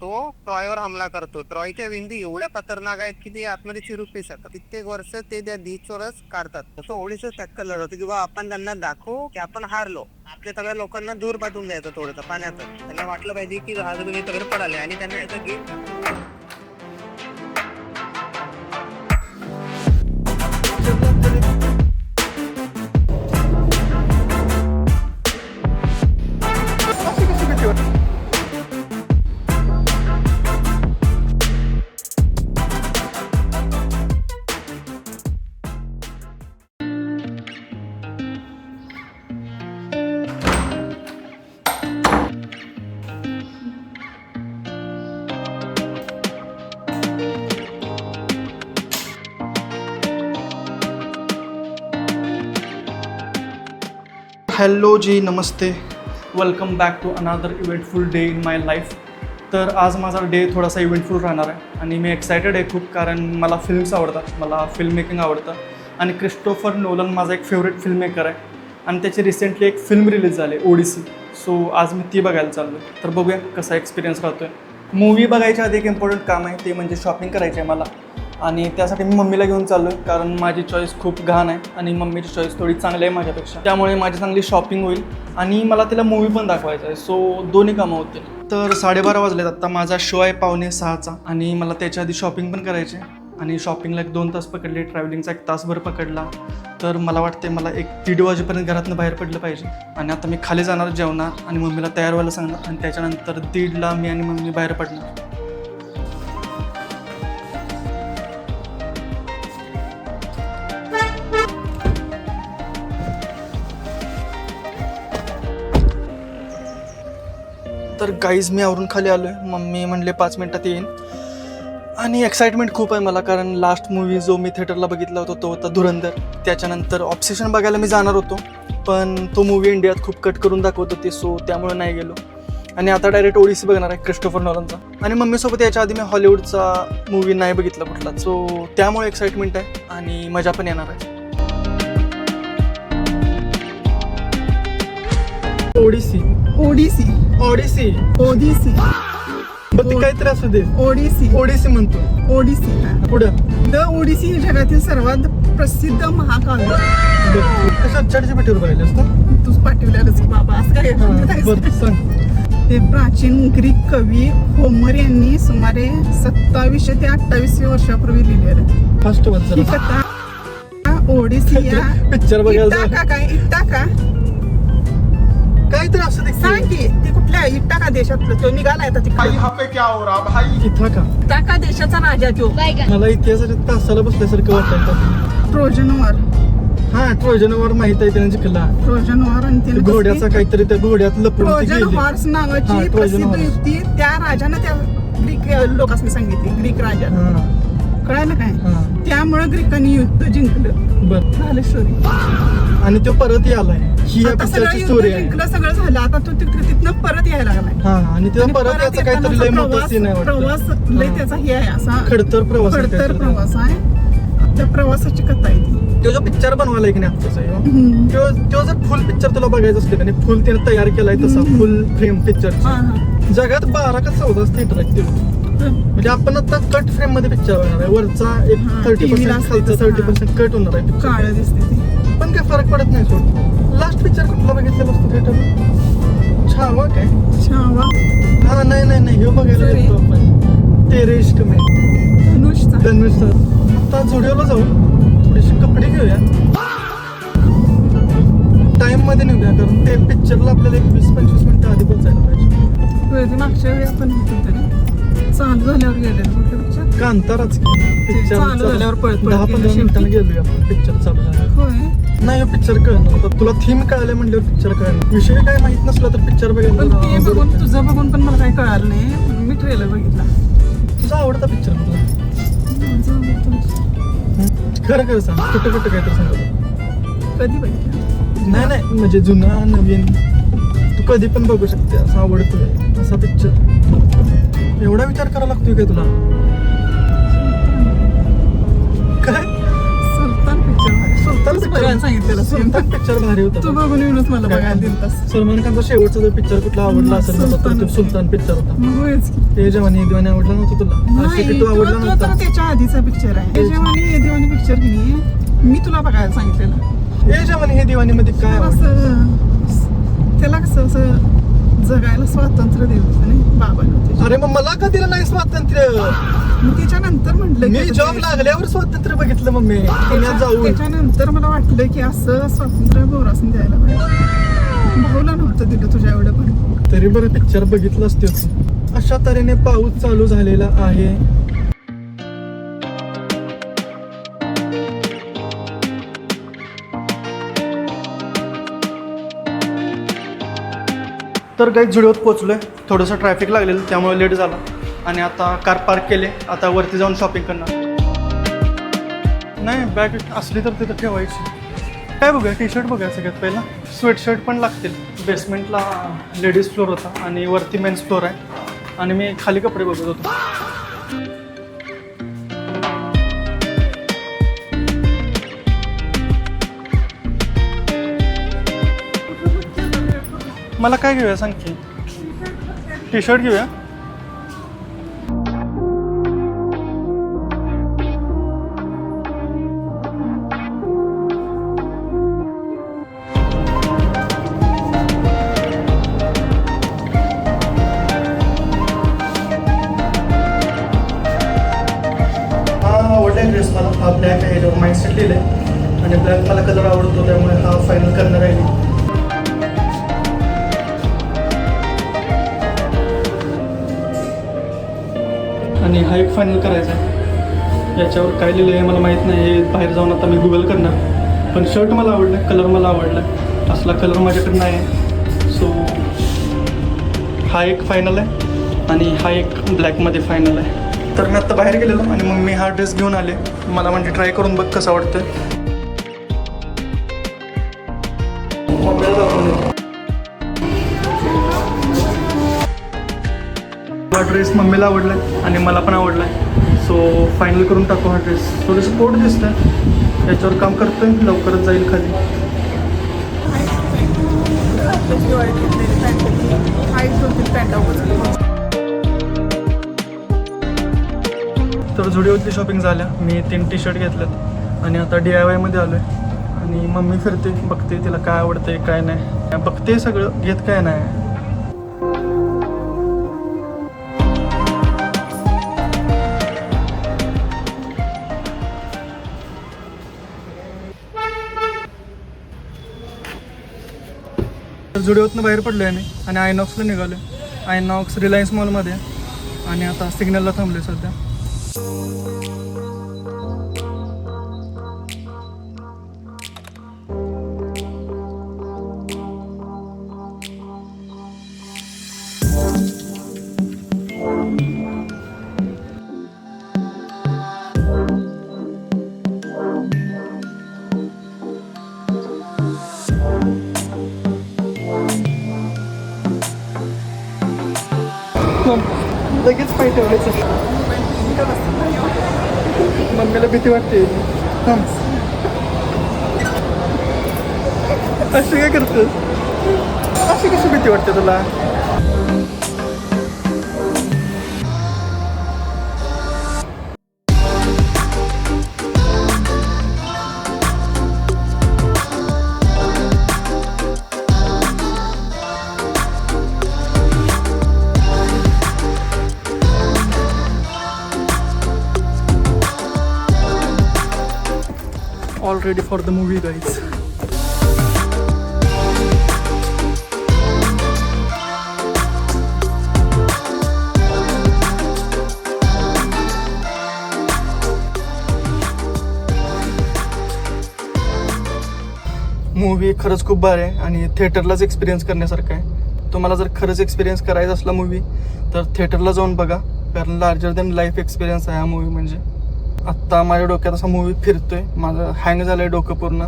तो ट्रॉयवर हमला करतो. ट्रॉयच्या भिंती एवढ्या खतरनाक आहेत की ते आतमध्ये चिरूपी शकतात. कित्येक वर्ष ते त्या बीचवरच काढतात. तसं ओडिसा टक्कर लढवतो की बा आपण त्यांना दाखवू की आपण हारलो. आपल्या सगळ्या लोकांना दूर पाठवून द्यायचं थोडंसं पाण्यातच. त्यांना वाटलं पाहिजे की जहाज वगैरे सगळे पडाले आणि त्यांना याचं गीत हॅलो जी, नमस्ते. Welcome back to another eventful day in my life. तर आज माझा डे थोडासा इव्हेंटफुल राहणार आहे आणि मी एक्सायटेड आहे खूप, कारण मला फिल्म्स आवडतात, मला फिल्म मेकिंग आवडतं आणि क्रिस्टोफर नोलन माझा एक फेवरेट फिल्म मेकर आहे आणि त्याची रिसेंटली एक फिल्म रिलीज झाली ओडिसी. सो आज मी ती बघायला चाललो आहे. तर बघूया कसा एक्सपिरियन्स राहतो आहे. मूवी बघायच्या आधी एक इम्पॉर्टंट काम आहे, ते म्हणजे शॉपिंग करायची आहे मला, आणि त्यासाठी मी मम्मीला घेऊन चाललो आहे, कारण माझी चॉईस खूप घाण आहे आणि मम्मीची चॉईस थोडी चांगली आहे माझ्यापेक्षा. त्यामुळे माझी चांगली शॉपिंग होईल आणि मला तिला मूवी पण दाखवायचा आहे. सो दोन्ही कामं होतील. तर 12:30 वाजलेत आत्ता. माझा शो आहे 5:45चा आणि मला त्याच्या आधी शॉपिंग पण करायची आहे आणि शॉपिंगला 1 2 तास पकडले, ट्रॅव्हलिंगचा 1 तासभर पकडला. तर मला वाटते मला 1-1:30 वाजेपर्यंत घरातून बाहेर पडलं पाहिजे. आणि आता मी खाली जाणार, जेवणार आणि मम्मीला तयार व्हायला सांगणार आणि त्याच्यानंतर 1:30ला मी आणि मम्मी बाहेर पडणार. तर गाईज मी आवरून खाली आलो आहे. मम्मी म्हणले 5 मिनटात येईन आणि एक्साइटमेंट खूप आहे मला, कारण लास्ट मूवी जो मी थिएटरला बघितला होता तो होता धुरंधर. त्याच्यानंतर ऑब्सेशन बघायला मी जाणार होतो, पण तो मूवी इंडियात खूप कट करून दाखवत होते, सो त्यामुळे नाही गेलो. आणि आता डायरेक्ट ओडिसी बघणार आहे क्रिस्टोफर नॉलनचा. आणि मम्मीसोबत याच्या आधी मी हॉलिवूडचा मूवी नाही बघितला कुठला, सो त्यामुळे एक्साइटमेंट आहे आणि मजा पण येणार आहे. ओडिसी ओडिसी ओडिसी ओडिसी पण ते काहीतरी असू दे. ओडिसी ओडिसी म्हणतो. ओडिसी पुढं द ओडिसी हे जगातील सर्वात प्रसिद्ध महाकाव्य. कशात ChatGPT वर पाहिजे असतं. तूच पाठवलेलंच की बाबा, असं काय बरं सांग. ते प्राचीन ग्रीक कवी होमर यांनी सुमारे 2700 ते 2800 वर्षापूर्वी लिहिलेलं. फर्स्ट वन ही कथा ओडिसी या पिक्चर बघायला इटाका काय इटाका काहीतरी असं ते सांग की ते कुठल्या इटाका देशातलं तो निघाला येतात इथं का. इटाका देशाचा राजा तो मला इतिहासाच्या तासाला बसल्यासारखं वाटायचं. Trojan war. हा, ट्रोजन वॉर माहित आहे, त्याने जिंकला. ट्रोजन वॉर आणि त्याने घोड्याचा काहीतरी त्या घोड्यात लपवून ती ट्रोजन गेली. हॉर्स हा, नावाची ट्रोजन प्रसिद्ध हॉर्स. युक्ती त्या राजानं त्या ग्रीक लोकांनी सांगितली. ग्रीक राजा हा, कळायला काय, हा. त्यामुळे ग्रीकांनी युद्ध जिंकलं. बर. झालं स्टोरी. आणि तो परत आलाय. ही या आता सगळं पिक्चरची युद्ध स्टोरी आहे. जिंकलं, सगळं झालं. आता तो तिथनं परत यायला लागलाय. हा, आणि तेव्हा आणि परत याचा काहीतरी येताना लय असा मोठा सीन आहे प्रवास वाटतं. लय त्याचा हे आहे, असा खडतर प्रवास आहे खडतर काहीतरी. प्रवास आहे. त्या प्रवासाची कथा आहे ती. तो जो पिक्चर बनवायला की नाही आत्ताचा ह्यो, हम्म. तो जर फुल पिक्चर तुला बघायचं असते आणि फुल त्याने तयार केलाय तसा फुल फ्रेम पिक्चर. हा, हा. जगात 12 का 14 थिएटर आहेत ते. म्हणजे आपण आता कट फ्रेम मध्ये पिक्चर बघणार आहे. वरचा एक हा, 30% TV ला खालचा 30% कट होणार आहे picture. काळं दिसते ती. पण काय फरक पडत नाही सोड. लास्ट पिक्चर कुठला बघितलेला असतो थिएटर? छावा काय? छावा हा, नाही हे बघायला Sorry. गेलो आपण. तेरे इश्क में धनुषचा. धनुष. आता झुडिओला जाऊ, थोडेसे कपडे घेऊया, टाइम मध्ये निघूया, कारण ते पिक्चरला आपल्याला 20-25 मिनिटं आधी पोहोचायला पाहिजे. ते मागच्या वेळी आपण होतो तरी चालू झाल्यावर गेलेलो कुठलं पिक्चर. कांताराच पिक्चर चालू झाल्यावर पळत पळत 10-15 गेलो मिनिटांनी गेलोय आपण पिक्चर चालू झाल्यावर. होय. नाही पिक्चर कळणार. आता तुला थीम कळाले म्हणल्यावर पिक्चर कळणार. विषय काय माहित नसला तर पिक्चर पण बघायला ते बघून तुझं बघून पण मला काही कळालं नाही. मी ट्रेलर बघितला. तुझा आवडता पिक्चर कुठला? खरं खरं सांग, कुठं काय तर सांग. कधी बघितला? नाही म्हणजे जुना नवीन तू कधी पण बघू शकते, असं आवडतोय असा पिक्चर. एवढा विचार करावा लागतोय काय तुला? काय सुलतान पिक्चर. सुलतान बघायला सांगितलं त्याला सुलतान पिक्चर भारी होता. तू बघून येऊनच मला बघायला दिलतास. सलमान खानचा शेवटचा जो पिक्चर कुठला आवडला असेल मला तर तो सुलतान पिक्चर होता. मग होयच की. हे जवानी हे दिवानी आवडला नव्हतं तुला? नाही, आशिकी टू आवडला तो तर नव्हता? त्याच्या आधीचा पिक्चर आहे. हे जेव्हा हे दिवाणी पिक्चर की नाही मी तुला बघायला सांगितलेलं. हे जवानी हे दिवानी मध्ये काय तर आवडलं? असं त्याला कसं असं जगायला स्वातंत्र्य दिलं होतं नाही बाबांनी. अरे मग मला का दिलं नाही स्वातंत्र्य? मग त्याच्यानंतर म्हटलं मी जॉब लागल्यावर स्वातंत्र्य बघितलं मम्मी पुण्यात जाऊन. त्याच्यानंतर मला वाटलं की असं स्वातंत्र्य बोरासून द्यायला पाहिजे. भाऊला नव्हतं दिलं तुझ्या एवढं पण. तरी बरं पिक्चर बघितलं असते. अशा तऱ्हेने पाऊस चालू झालेला आहे. तर काही जुडिओत पोचलोय. थोडंसं ट्रॅफिक लागलेलं त्यामुळे लेट झाला आणि आता कार पार्क केले. आता वरती जाऊन शॉपिंग करणार. नाही बॅग असली तर तिथं ठेवायची. काय बघूया टी शर्ट बघूया सगळ्यात पहिला. स्वेटशर्ट पण लागतील. बेसमेंटला लेडीज फ्लोअर होता आणि वरती मेन्स फ्लोअर आहे आणि मी खाली कपडे बघत होतो. मला काय घेऊया सांग की? टी शर्ट घेऊया. हा आवडला ड्रेस मला. हा ब्लॅक आहे याच्यावर माइंडसेट लिहिलं आहे आणि ब्लॅक मला कलर आवडतो त्यामुळे हा फायनल करणार आहे. आणि हा एक फायनल करायचा आहे. याच्यावर काय लिहिलं आहे मला माहीत नाही. हे बाहेर जाऊन आता मी गुगल करणार. पण शर्ट मला आवडलं आहे, कलर मला आवडला आहे. असला कलर माझ्याकडे नाही आहे. सो हा एक फायनल आहे आणि हा एक ब्लॅकमध्ये फायनल आहे. तर मी आत्ता बाहेर गेलेलो आणि मग मी हा ड्रेस घेऊन आले. मला म्हणजे ट्राय करून बघ कसं वाटतं. हा ड्रेस मम्मीला आवडला आहे आणि मला पण आवडला आहे. सो फायनल करून टाकू हा ड्रेस. थोडंसं स्पोर्ट दिसतं आहे. याच्यावर काम करतोय. लवकरच जाईल खाली. तर झुडिओतली शॉपिंग झाल्या. मी 3 टी शर्ट घेतल्यात आणि आता DIY मध्ये आलो आहे. आणि मम्मी फिरते बघते तिला काय आवडते काय नाही. बघते सगळं घेत काय नाही. जुडिओतनं बाहेर पडलो आहे मी आणि आयनॉक्सला निघालो आहे. आयनॉक्स रिलायन्स मॉलमध्ये आणि आता सिग्नलला थांबलो आहे सध्या. लगेच पाय ठेवायचं. मम्मीला भीती वाटते. अशी काय करतेस? अशी कशी भीती वाटते तुला? All ready for the movie, guys. Movie खरंच खूप भारी आहे आणि थिएटरलाच एक्सपिरियन्स करण्यासारखं आहे. तुम्हाला जर खरंच एक्सपिरियन्स करायचा असला मूवी तर थिएटरला जाऊन बघा. कारण लार्जर दॅन लाईफ एक्सपिरियन्स आहे हा मूवी. म्हणजे आत्ता माझ्या डोक्यात असा मूवी फिरतोय. माझं हँग झालं आहे डोकं पूर्ण.